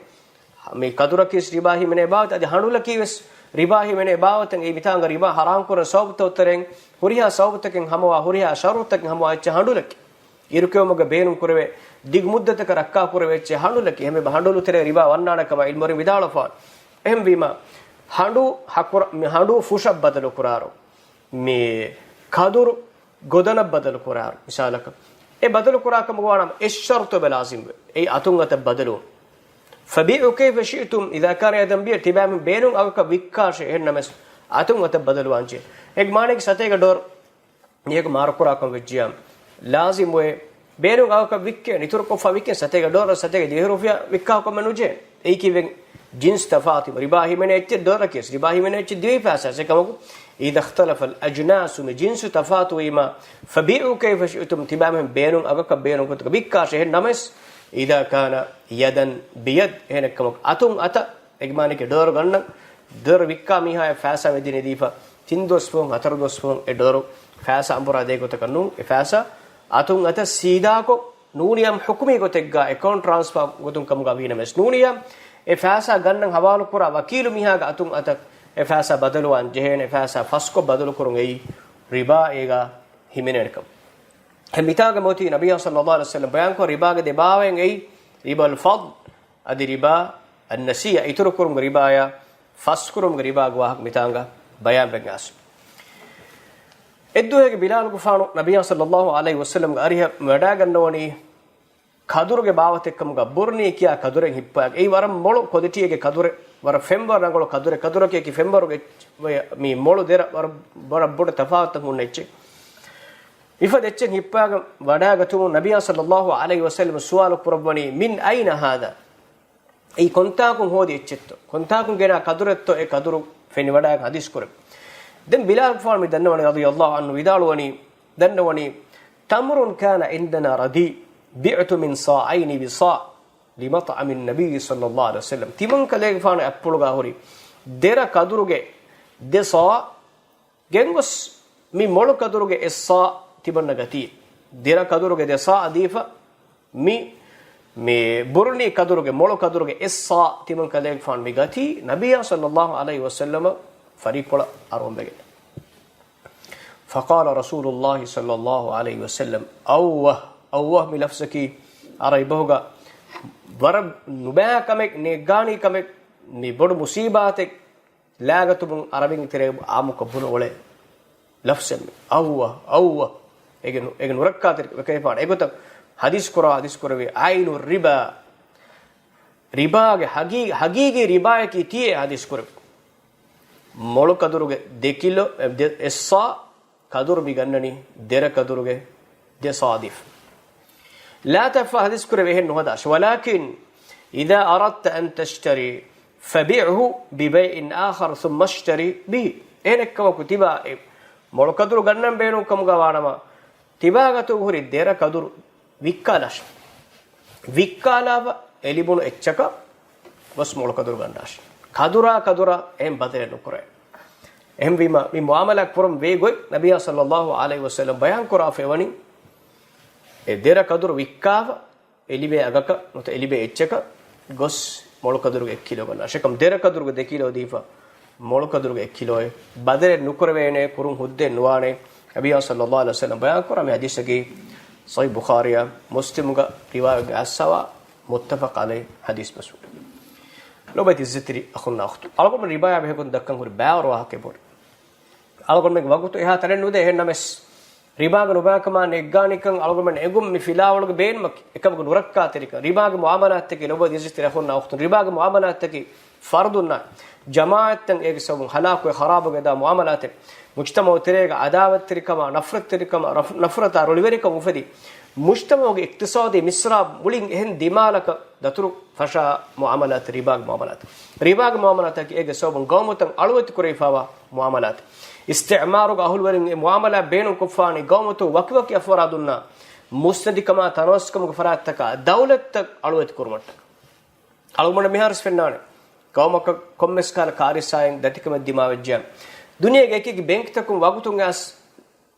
مي كدورة كيس رباهي من باوته أدي هندو لكيس رباهي من باوته إيه بتاعنا ربا حرام كورن صوبته وترين huriha sawbataken hamawa huriha sharutaken hamawa ecche handulaki irukewmoga beenum kurave dig muddataka rakka kurave ecche handulaki heme handulu tere riba wannana kama ilmori vidala fa ehm wima handu fusha badalu kuraro me kadur godana badalu kuraro misalaka e badalu kurakam gwanam eshartu belazim e atungata badalu fabi'u kayfa shi'tum idha kana yadan bi tibam beenum agaka vikkashe hennames atungata badalu anje एक माने की सते का डोर एक मारकुरा को विज्ञान लाजिम हुए बेनु गाव का विक्के नितुर को फविके सते का डोर सते के 10 रुपया विक्का को मनुजे एक ही जिन्स तफाती रिबाही मैंने इतने डोर केस रिबाही मैंने इतने द्वि पैसा से कम को इذا اختلف الاجناس من جنس تفات وما فبيعوا كيف شئتم تبام بينو اگا ك بينو کو विक्का से नमस اذا كان يدا بيد هنا कम اتم ات एक माने के डोर गन्न डोर विक्का मिहा फैसा में दीफा tindospon atardospon edoro fasa ambura de gota kannu e fasa atun ata sida ko nuniyam hukumi gotegga account transfer gotun kam ga vina mes nuniyam e fasa gannan hawalu pura wakilu miha ga atun ata e fasa badalu an jehene fasa fasko badalu kurun ei riba ega himenekam hemita ga moti nabiy sallallahu alaihi wasallam bayan ko riba ga de bawen ei riba al fadl adi riba an nasiya ituru kurun riba ya faskurum riba ga wahak mitanga بيان بناس ادو ہے بلال غفانو نبی صلی اللہ علیہ وسلم اريها وڈا گنونی کدور کے باوت کم گبرنی کیا کدور ہپا ای ورم مولو کودٹی کے کدور ور فیمبر نگلو کدور کے فیمبر می مولو دیر ور بر بڑ تفاوت منچ ifadecch hippaga wadaga tumu nabiy sallallahu alaihi wasallam sualu kurabani min aina hada ei kontaakun hodi echetto kontaakun gena kaduretto e kaduru feni wadaga hadis kur den bilal farmi dannawani radiyallahu anhu vidalwani dannawani tamrun kana indana radi bi'tu min sa'ain bi sa' li mat'am an-nabiy sallallahu alaihi wasallam timan kale fana appuluga hori dera kaduruge de sa' gengos mi molu kaduruge essa tibanna gati dera kaduruge desa adifa mi me burni kaduruge molu kaduruge essa timan kadek fan mi gati nabiya sallallahu alaihi wasallam fariqola arombege فقال رسول الله صلى الله عليه وسلم أوه ملفسكي أريبهوغا ورب نباكمك نغاني كمك نبود مصيباتك لاغتبن عربين تري عامك بن وله لفظ أوه اگن وركاتر كيفان اگوت حديث كرا عين الربا ربا حقيقي ربا كي تي حديث كرا مولو كدروگه 2 كيلو اسا كدور بيغنني دير كدروگه دصادف لا تفا حديث كرا وهن هداش ولكن اذا اردت ان تشتري فبيعه ببيع آخر ثم اشتري به انكم كتبا مولو كدرو ගන්නම් බේනු කමුගා වානම තිබාගතු හුරි දෙර කදුරු වික්කාලශ වික්කාලාව එලිබුණු එච්චක වස් මෝල කදුරු ගන්නාශ කදුරා එම් බදේ නුකරේ එම් විම මි මුආමලක් පුරම් වේගොයි නබිය සල්ලල්ලාහු අලයිහි වසල්ලම් බයන් කරා ෆෙවනි ඒ දෙර කදුරු වික්කාව එලිබේ අගක නොත එලිබේ එච්චක ගොස් මෝල කදුරු 1 කිලෝ ගන්නාශ කම් දෙර කදුරු 2 කිලෝ දීපා මෝල කදුරු 1 කිලෝයි බදේ නුකර වේනේ කුරුම් හුද්දේ නුවානේ نبي صلى الله عليه وسلم بيان كرام حديثكي صحيح بخاري مسلم روايه السوا متفق عليه حديث مسعود لو بيت الزتري اخونا اخت على من روايه بهكون دكن هر باور واهكه بور على من وقت اها ترن ود اهنمس رباغ نباكما نگانيكن على من اگم مي فيلاولگ بين مك එකම නුරක්කා තරික رباغ معاملات تكي لو بيت الزتري اخونا اخت رباغ معاملات تكي فرضنا جماعتن اگ سبون هلاك وخراب گدا معاملات مجتمع تريغا عداوت تريكما نفرت تريكما نفرت روليوريكا مفدي مجتمع اقتصادي مصر مولين هن دمالك دترو فشا معاملات رباغ معاملات كي اگ سوبن قومتن الوت كريفاوا معاملات استعمار اهل ورين معاملات بين كفاني قومتو وكوك افرادنا مستدكما تنوسكم فراتك دولت الوت كرمت الومن ميهارس فنان قومك كومسكال كاريساين دتكم دماوجام दुनिया के बैंक तक वागुतुं गास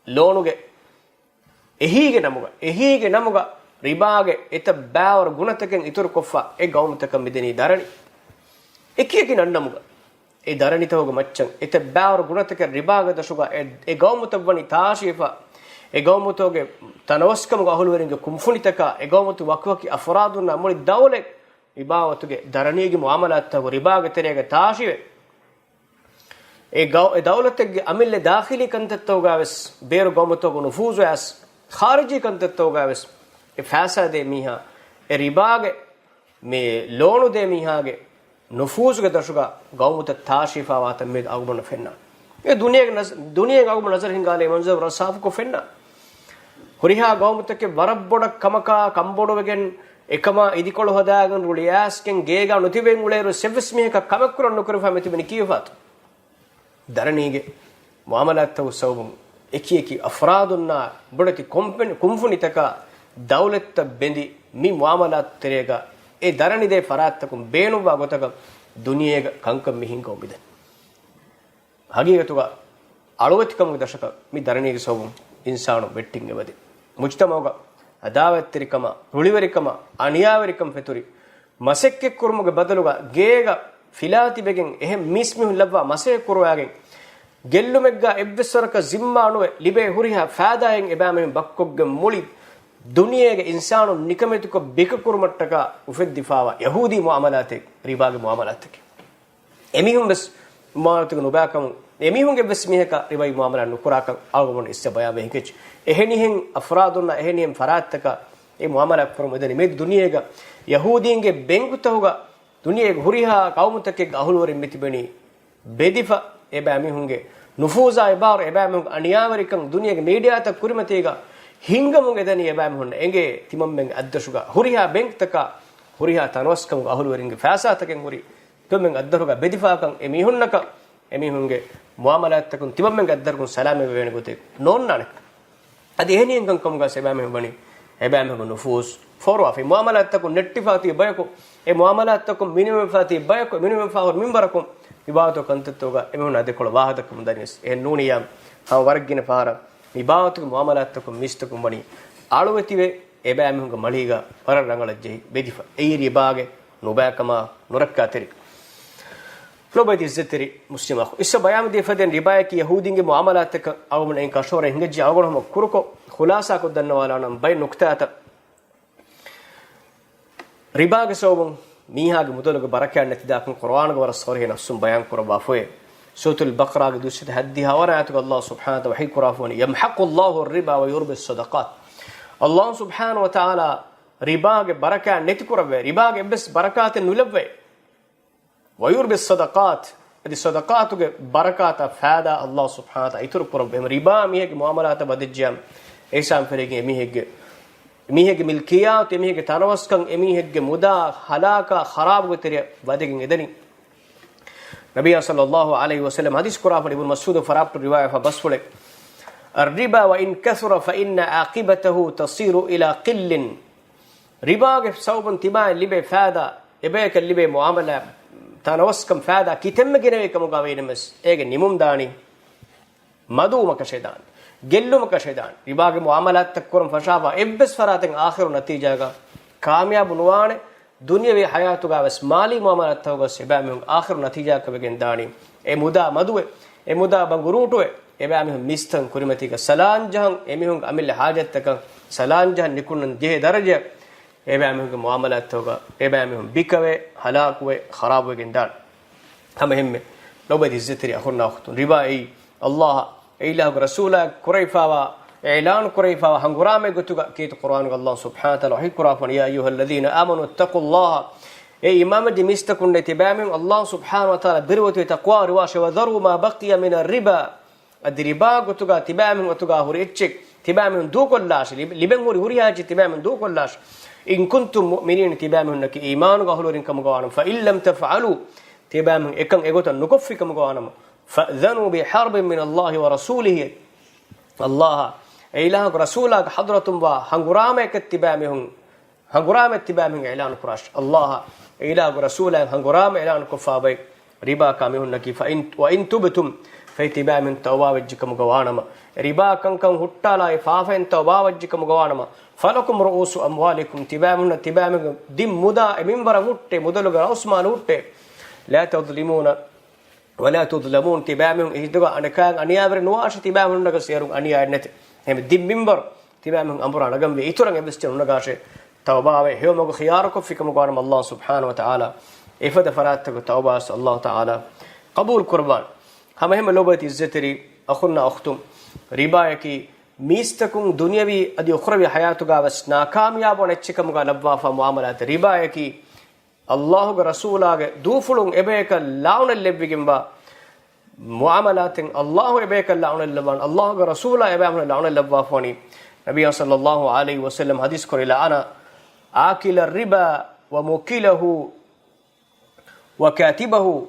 लोनुगे एहीगे नमुगा रिबागे एत बावर गुणतकें इतुर कोफ्फा ए गौमतक मिदनी दरणी एकियकि नन्नमुगा ए दरणी तवग मच्चं एत बावर गुणतक रिबागे दशुगा ए गौमतक वनि ताशीफा ए गौमतोगे तनवस्कम गहुलवरिंगे कुंफुनितक ए गौमतु वकवकि अफरादुन अमुलि दौले रिबावतुगे दरणीगे मुआमलात तव रिबागे तेरेगे ताशीवे ए दौलतगे अमिल्ले दाखिली कंतत्तोगावस बेर गौमतोग नुफूज वास खारिजी कंतत्तोगावस ए फैसा दे मीहा ए रिबागे मे लोनु दे मीहागे नुफूज गे दशुगा गौमत ताशिफा वात मे अगमन फेन्ना ए दुनिया अगमन नजर हिंगाले मंजर रसाफ को फेन्ना हुरिहा गौमत के वरबोड कमका कंबोडवेगेन एकमा इदिकोळ होदागन रुलियास्केन गेगा नुतिवेन उलेरो सेवस मीहा कमकुर नुकुरफा मेतिबनि कीफात दरणीगे मुआमलात तव सौबुं एकी अफरादुन्ना बडकी कुंफुनितक दौलत बेंदी मी मुआमलात तेरेगा ए दरणी दे फरातकुं बेनुवा गोतक दुनियेग कंकम मिहिं गोमिद हगीगतुगा अळवतिकम दशक मी दरणीगे सौबुं इंसानु बेट्टिंग एवदि मुज्तमोग अदावत तिरिकम रुलिवरिकम अनियावरिकम फेतुरी मसेक्के कुरुमुगे बदलुगा गेगा फिलाति बेगेन एहे मिस्मिहु लब्वा मसे कुरवाගෙන් ගෙල්ලුමෙග්ගා එබ්බසරක zimmaනුවේ ලිබේ හුරිහා ෆාදායෙන් එබෑමෙන් බක්කොග්ගේ මුලි දුනියේගේ ඉන්සානු නිකමෙතුක බෙක කුරුමට්ටක උෆෙද්දිෆාවා යහූදී මුආමලාතේ රිබාගේ මුආමලාතේ එමිහුන් බස් මාතක නුබාකම් එමිහුන්ගේ බස් මිහක රිබයි මුආමලා නුකුරාක අල්ගොමන ඉස්ස බයා වෙහිකෙච් එහෙනිහෙන් අෆරාදුන්න එහෙනිහෙන් ෆරාත්තක ඒ මුආමලා කුරුම දෙනි මේ දුනියේගේ යහූදීන්ගේ බෙන්ගුතහුගා दुनिया हुरिहा कौमतके अहुलवरिन मितिबेनी बेदिफा एबामिहुंगे नुफूजा एबार एबामिहुंग अनियावरिकं दुनिया मीडिया तक कुरिमतेगा हिंगमुंगे दनी एबामिहुन एंगे तिमम्मेंग अद्दशुगा हुरिहा बैंक तक हुरिहा तनवस्कं अहुलवरिंगे फैसा तकें हुरि तुमेंग अद्दरुगा बेदिफाकं एमिहुंगे मुआमलात तक तिमम्मेंग अद्दरुगुन सलामे वेने गोते नोन्नाने अदि एहनियंगं कमुगा सेबामिहुं बनी एबामिहुंग नुफूस फोरवा फी मुआमलात तक नेट्टिफाती बयको ए मुआमलात तक मिनिमम फाती बयको मिनिमम फावर मिंबरको ibato kantattoga emihun adekol wahadakum danis en nuniyam ha wargina pahara ibatu muamalatku mistakum bani aluwetive eba emihunga maliga par rangalajje bedifa eiri baage nubakama nurakka teri lobati zeteri muslima issa bayam de faden ribaya ki yahudinge muamalatak awun en kashore hingeji awgon kuruko khulasa ko dannawala nam bay nuktata riba ge sobun mihage mudoluge barakan natidakun qur'an ge war sore nafsum bayan kurba foye suratul baqara ge dusit haddi hawaratu allah subhanahu wa ta'ala qurafuni yamhaqu allah ar-riba wa yurbi as-sadaqat allah subhanahu wa ta'ala riba ge barakan netikurave riba ge bes barakat nulabve wa yurbi as-sadaqat adi sadaqatu ge barakata faada allah subhanahu wa ta'ala itur kurave riba mihege muamalat badijjam esam ferege mihege milkiyat emihege tanawaskan emihege muda halaka kharab goteriya wadegen edani nabiy sallallahu alaihi wasallam hadis qur'an ibn mas'ud farabtu riwaya fa basfule ar-riba wa in kathura fa inna aqibatahu tasiru ila qillin riba ge sawban tiba libe fada ebeka libe muamala tanawaskan fada kitemme geneve kamuga venemes ege nimum dani madu makashedan gellum kashedan riba ge muamalat takkurum fashaba ebbes faraten akhiru natijaga kamyab nuwane dunyawi hayatuga was mali muamalat tawga sebam akhiru natija ka begen dani e muda maduwe e muda bangurutuwe ebam mistan kurimati ka salan jahan emihun amil hajat tak salan jahan nikunan je daraja ebam ge muamalat tawga ebam bikawe halakwe kharab begen dan hamemme nobadi zitri akhunna akhutun riba ei allah ilah rasula kurayfawa i'lan kurayfawa hangurame gotuga kit qur'an allah subhanahu wa ta'ala hi qur'an ya ayyuhalladhina amanu taqullaha e imam di mistakunne tibamin allah subhanahu wa ta'ala birwatu taqwa riwasha wa dharu ma baqiya min ar-riba ad-riba gotuga tibamin gotuga huri etchik tibamin du kollash liben huri haji tibamin du kollash in kuntum mu'minin tibamin nak iman ga hulurin kam gawanam fa illam taf'alu tibamin ekan egotan nukuffikam gawanam فأذنوا بحرب من الله ورسوله الله إله رسوله حضرتهم وهنغرام اتباعهم هنغرام اتباعهم إعلان قراش الله إله رسوله هنغرام إعلان كفابي ربا كامهن نكي وإن تبتم فاتباعهم توبة وجهكم غوانما ربا كان هتالا فافن توبة وجهكم غوانما فلكم رؤوس أموالكم تباعهم دم مدا منبر مت مدلغ عثمان مت لا تظلمون ولا تظلمون تبامهم اهدغا ان كان ان يابر نواش تبامهم نغ سيرون ان يادنت هم دي منبر تبامهم امرا نغم بيترن بستن نغاشه توبه هيومغ خياركم فيكم قرم الله سبحانه وتعالى افد فراتك توبه الله تعالى قبول قربان هم لوبت عزتري اخنا اختم ربايكي ميستكم دنيوي ادي اخروي حياتغا وس ناكامياب ونچكمغا لبوافا معاملات ربايكي الله رسوله دوفلون ابيك لاون اللبيغمبا معاملات الله ابيك لاون اللبان الله رسوله ابام لاون اللبافوني نبي صلى الله عليه وسلم حديث كوري انا آكل الربا وموكله وكاتبه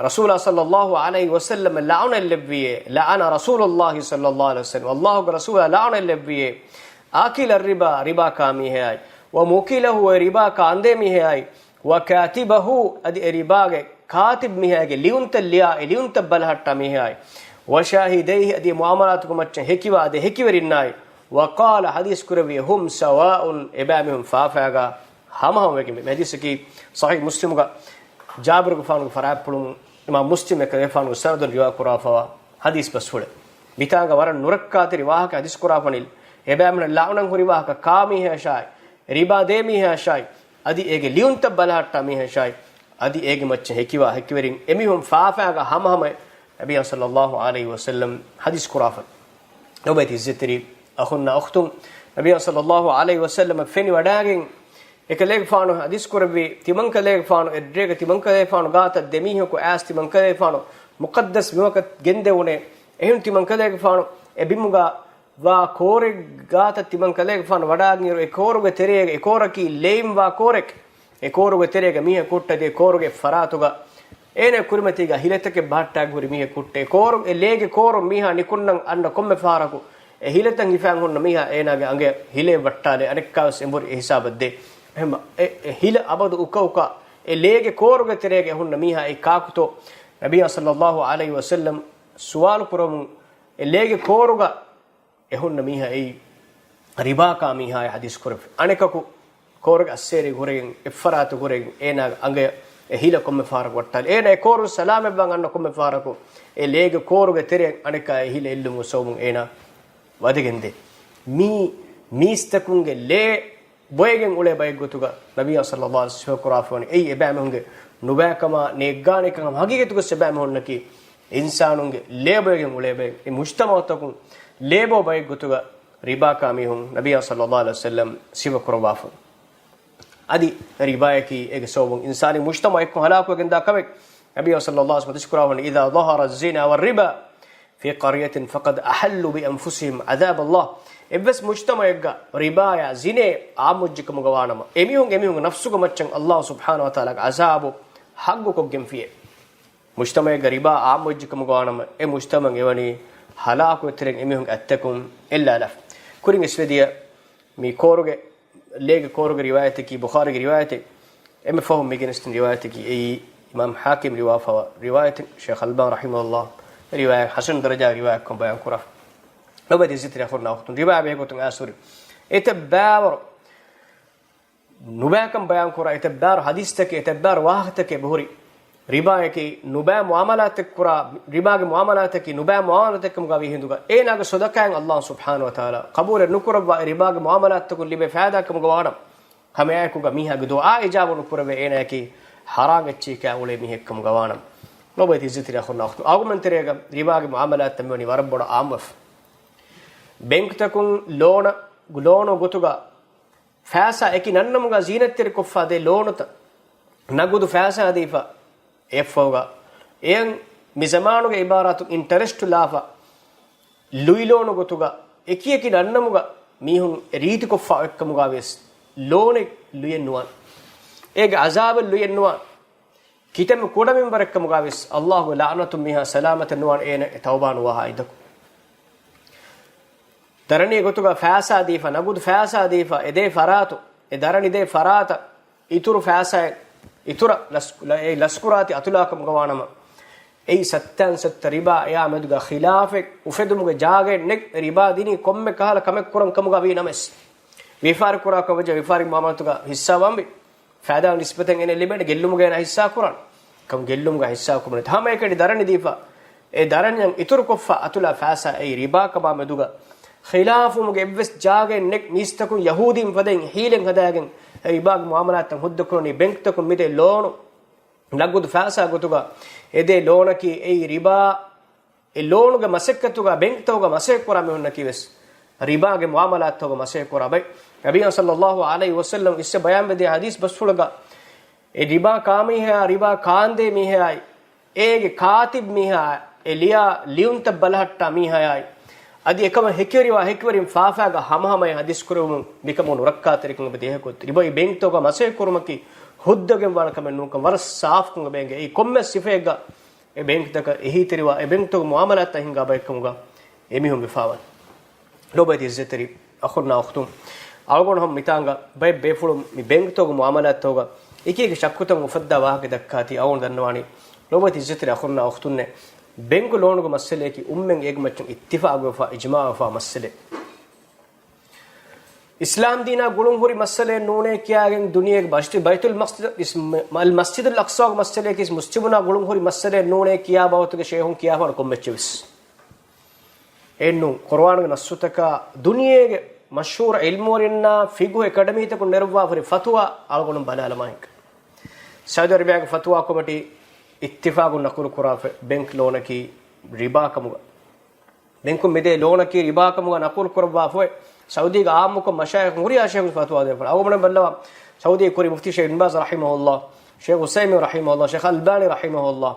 رسول صلى الله عليه وسلم لاون اللبيه لعن رسول الله صلى الله عليه وسلم الله رسوله لاون اللبيه آكل الربا ربا كامي هي وموكله ربا كاندے میہائی وكاتبه ادي ربا كاتب میہائی لیونت لیا لیونت بلہٹا میہائی وشاهديه ادي معاملاتكم مچ ہکیوا ادي ہکیورینائی وقال حدیث کروی هم سواء ابامهم فافاغا ہم وگی حدیث کی صحیح مسلم کا جابر غفان فراب پلم امام مسلم کے فان سند روا قرافا حدیث بسول بیتاغا ور نورکات رواہ کا حدیث قرافنل ابامن لاونن رواہ کا کامی ہے شای riba de mi ha shay adi ege liunta balahatta mi ha shay adi ege macce hekiwa hekiwerin emihum faafa ga hamhama nabiy sallallahu alaihi wasallam hadis qurafa nobati zitri akhunna akhtum nabiy sallallahu alaihi wasallam feni wadagen ekeleg faanu hadis qurbi timankaleg faanu edrega timankaleg faanu gata demiho ko asti timankaleg faanu muqaddas miwakat gende une ehun timankaleg faanu ebimuga va kore gata timankaleg fan wadagniro e koruge terege e koraki leim va korek e koruge terege mihe kutta de koruge faratuga ene kurimatiga hiletake batta guri mihe kutte koru e lege koru miha nikunnan anna komme faraku e hiletan hifan honna miha enage ange hile wattale anekkaws embur hisabadde ehma hile abadu uka e lege koruge terege hunna miha e kakuto nabiy sallallahu alaihi wasallam suwal kurum e lege koruga e hunna miha e riba ka miha e hadis kurf anekaku koruge assere goregen iffaratu goregen ena ange e hila komme farak wattal ena e koru salame bang anna komme farako e lege koruge tere aneka e hila illum sawmun ena wadigende miistakunge le boyegen ule bay gotuga nabiy sallallahu alaihi wasallam kurafoni ei ebame hunge nubakama neggane kam hagigetuga sebame honnaki insanunge le boyegen ule bay e mujtamaatakun lebo bay gotuga riba kami hun nabiy sallallahu alaihi wasallam siwa kurwafu adi riba ki ege sobun insani mujtama ekko halaku genda kamek nabiy sallallahu alaihi wasallam kurafoni idha dhahara az-zina war-riba fi qaryatin faqad ahallu bi anfusihim adhab Allah evves mujtama egga riba ya zine amujjikam gawanama emihun nafsuga maccan Allah subhanahu wa ta'ala azabu haggu ko gemfiye mujtama egga riba amujjikam gawanama e mujtama evani halaku tereng emihun attakum illa laf kuring isvediya mi koruge lege koruge riwayat ki bukhari ki riwayat em fahum migenestin riwayat ki e imam hakim riwayat shaykh alban rahimahullah riwayat hasan daraja riwayat ko bayan kuraf nobadi zitri akhurna waqtun riba be gotun asuri etabbar nubakam bayan kura etabbar hadis take etabbar waqt take buhuri riba ke nuba muamalat kura riba ke muamalat ke nuba muamalat ke mugawi hinduga enaga sadakan Allah subhanahu wa ta'ala qabul nukura riba ke muamalat ko libe faida ke mugawana hame ko ga miha ge dua ijabu nukura be ena ke haram echi ka ule mihe ke mugawana nobadi zitri akhurna waqtun argumenterega riba ke muamalat tamni warabboda amwaf bank takun loan gotuga fasa eki nannamuga zinatter koffa de loan ta nagudu fasa adifa efoga en mizamanuge ibaratu interest lafa lui loan gotuga eki nannamuga mihun reeti koffa ekkamuga wes loan luyen nuwan ege azab luyen nuwan kitem kodamin barekkamuga wes Allah la'natu miha salamatan nuwan ene tawban wa haidaku darani gotuga fasa difa nagudu fasa difa ede faratu e darani de farata ituru fasa itura laskurati atulakam gawanama ei sattan sat riba ya meduga khilafek ufedumuga jage nek riba dini komme kahala kamek kuran kamuga vi names vifar kura ka waja vifari mamatuga hissa wambi faida nisbatan ene libene gellumuga ena hissa kuran kam gellumuga hissa kumne thama ekadi darani difa e darani ituru koffa atula fasa ei riba ka ba meduga khilafum ge evs jage nek mistakun yahudim faden hilen hadagen ibag muamalat tan huddukoni bank takun mide loan nagud fasa gotuga ede loan ki ei riba e loan ge masekkatuga bank toga masek korame honna kiwes riba ge muamalat toga masek korabai nabiy sallallahu alaihi wasallam isse bayan bedi hadis basfulaga e riba kami hai riba kande mi hai ege katib mi hai elia liunta balhatta mi hai adi ekama hekwerin faafaga hamahama hadis kurum bikamun rakka terikun be dehe ko ribai bank to ga mase kurumaki huddagen wala kamen nukam war saaf kun benge ei komme sifega e bank taka ehi teriwa e bank to muamalat ta hinga ba ekamuga emi hum befawan lobati zeteri akhurna waqtum algon hum mitanga bay befulum mi bank to muamalat to ga ekike shakkutam ufadda wahage dakkati awon dannwani lobati zeteri akhurna waqtunne bank loan को मसले की उम्में एक मचुं इत्तिफाक वफा इजमा वफा मसले इस्लाम दीना गुलुंगुरी मसले नूने क्या गन दुनिया के बस्ती बैतुल मस्जिद इस मस्जिद अल अक्सा के मसले की मुस्लिमुना गुलुंगुरी मसले नूने क्या बहुत के शेहों क्या फर को मचविस एन्नु कुरान के नसुतका दुनिया के मशहूर इल्मोरिन्ना फिगु एकेडमी तक निर्वा फर फतवा अलगुन बनालमाइक सऊदी अरबिया के फतवा कमेटी इत्तिफाक नकुल कुराफ बैंक लोन की रिबा कमुगा बैंक मिदे लोन की रिबा कमुगा नकुल कुरबा फो सऊदी का आम को मशाइख मुरिया शेख फतवा दे पर अवमन बल्ला सऊदी कोरी मुफ्ती शेख बिन बाज रहमहुल्लाह शेख हुसैन रहमहुल्लाह शेख अल्बानी रहमहुल्लाह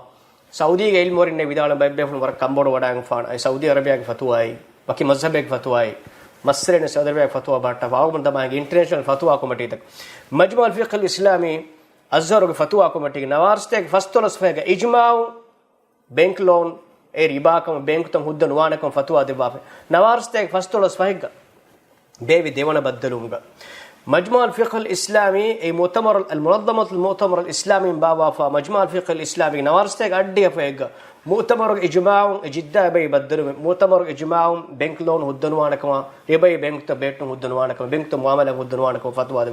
सऊदी के इल्म और ने विदाल बैबे फन वर कंबोड वडांग फान आई सऊदी अरबिया की फतवा आई बाकी मजहब एक फतवा आई मसरे ने सऊदी अरबिया की फतवा बाटा अवमन दमाएंगे इंटरनेशनल फतवा कमेटी तक मजमा अल फिक्ह अल इस्लामी अज़हर के फतवा कमेटी नवारस्ते फस्तोलस फेगा इजमाउ बैंक लोन ए रिबा कम बैंक तम हुद्दन वाने कम फतवा देवा नवारस्ते फस्तोलस फेगा बेवी देवना बद्दलुंगा مجمع الفقه الإسلامي أي مؤتمر المنظمة المؤتمر الإسلامي بابا مجمع الفقه الإسلامي نوارستك أديه فيجا مؤتمر إجماع جدة بي بدر مؤتمر إجماع بنك لون هدنوانكما ربي بنك تبيتن هدنوانكما بنك معاملة هدنوانكما فتوى ده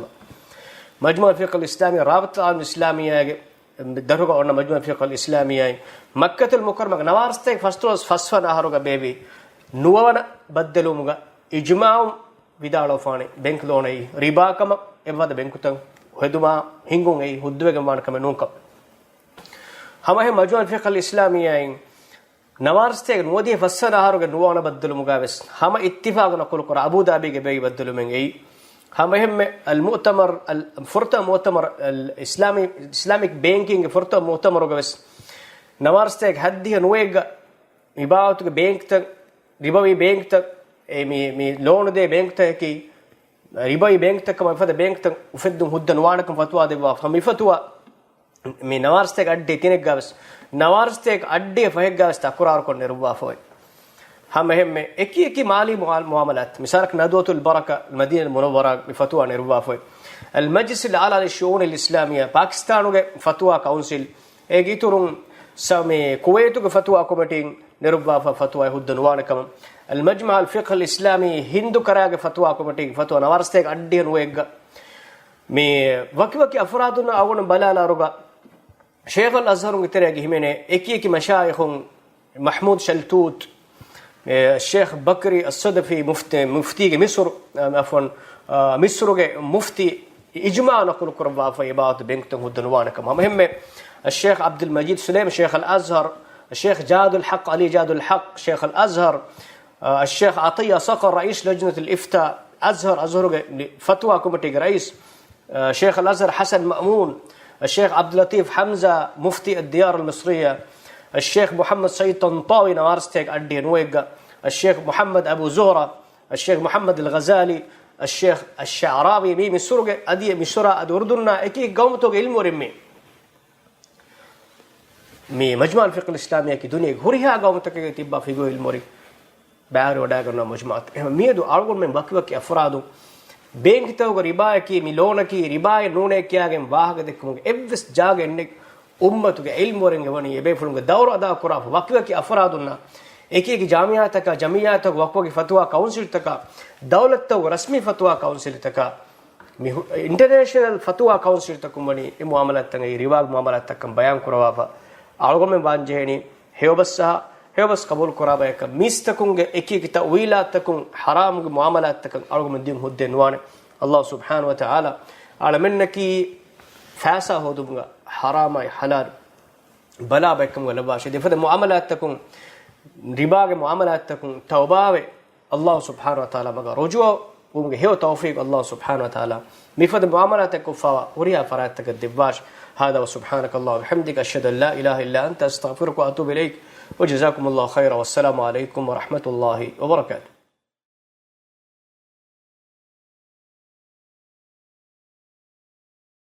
مجمع الفقه الإسلامي رابطة الإسلامية درجة أن مجمع الفقه الإسلامية مكة المكرمة نوارستك فسفنا هروجا بيبي نوانا بدلوا مغا إجماع විදාලෝ ෆානේ බැංක් ලෝන් එයි රිබාකම එවද බැංකුතන් හොදුමා හිඟුන් එයි හුද්දුවේගම වානකම නෝක හමහෙ මජ්මුඅල් ෆික්හල් ඉස්ලාමියයින් නවාර්ස්තේ නෝදී ෆස්සනා හරුගේ නුවාන බද්දලු මුගාවෙස් හම ඉත්තිෆාග නකුල් කර අබු දාබිගේ බෙයි බද්දලු මෙන් එයි හමහෙ المؤتمر الفرطة مؤتمر الإسلامي إسلاميك بانكينج فرطة مؤتمر وجبس نوارستيك هديه نويج يباعتك بانك ربوي بانك مي لون دي بانك تكي ربوي بانك كما فد بانك وفدهم هدن وانكم فتوى دي فهم فتوى مي نوارستيك أدي تينك جابس نوارستيك أدي فهيك جابس تقرار كون نربوا فوي هم اكي مالي معاملات مثالك ندوة البركة المدينة المنورة بفتوى نربوا فوي المجلس الأعلى للشؤون الإسلامية باكستان فتوى كونسل اجي ترون سامي كويت فتوى كوميتين نربوا فتوى هدن وانكم المجمع الفقه الإسلامي هندو كراغ فتوى كوميتين فتوى نوارستيك أدي نويغ مي وكي أفرادنا أون بلالا رغا شيخ الأزهر تريغي همينه اكي مشايخون محمود شلتوت الشيخ بكري الصدفي مفتي مصر عفوا مصر مفتي اجماع نقول قربا في بعض بنكتم ودنوانكم مهم الشيخ عبد المجيد سليم شيخ الازهر الشيخ جاد الحق علي جاد الحق شيخ الازهر الشيخ عطيه صقر رئيس لجنه الافتاء ازهر فتوى كوميتي رئيس شيخ الازهر حسن مأمون الشيخ عبد اللطيف حمزه مفتي الديار المصريه الشيخ محمد سيد طنطاوي نوارستيك أدين ويجا الشيخ محمد أبو زهرة الشيخ محمد الغزالي الشيخ الشعراوي مي مسرقة أدي مسرا أدوردنا إكي قومتو علم ورمي مي مجمع الفقه الإسلامي كي دنيا غوريها قومتك تبا في جو علم وري بعير وداعنا مجموعات ميدو أرجو من باقي أفرادو بينك تو ربا كي ميلون كي ربا نونه كي أجن واحد دكمو إبس جاگ إنك ummatuge ilm woringe woni ebe fulunge dawra ada kurafa wakiwaki afradunna ekeki jamiyataka jamiyataka wakwoge fatwa council taka dawlat ta rasmi fatwa council taka international fatwa council takum woni e muamalat tange riwag muamalat takam bayan kurawa algomen banjeheni hewbas qabul kuraba ek mistakunge ekeki tawilat takum haram ge muamalat takam algomen dim hudden wane allah subhanahu wa ta'ala alamennaki fasa hodumga حرام حلال بلا بكم ولا باش دي فد معاملاتكم ربا معاملاتكم توبه الله سبحانه وتعالى مغا رجوع ومغا هو توفيق الله سبحانه وتعالى مفد معاملاتكم فوا وريا فراتك الدباش هذا وسبحانك الله وبحمدك اشهد ان لا اله الا انت استغفرك واتوب اليك وجزاكم الله خيرا والسلام عليكم ورحمه الله وبركاته.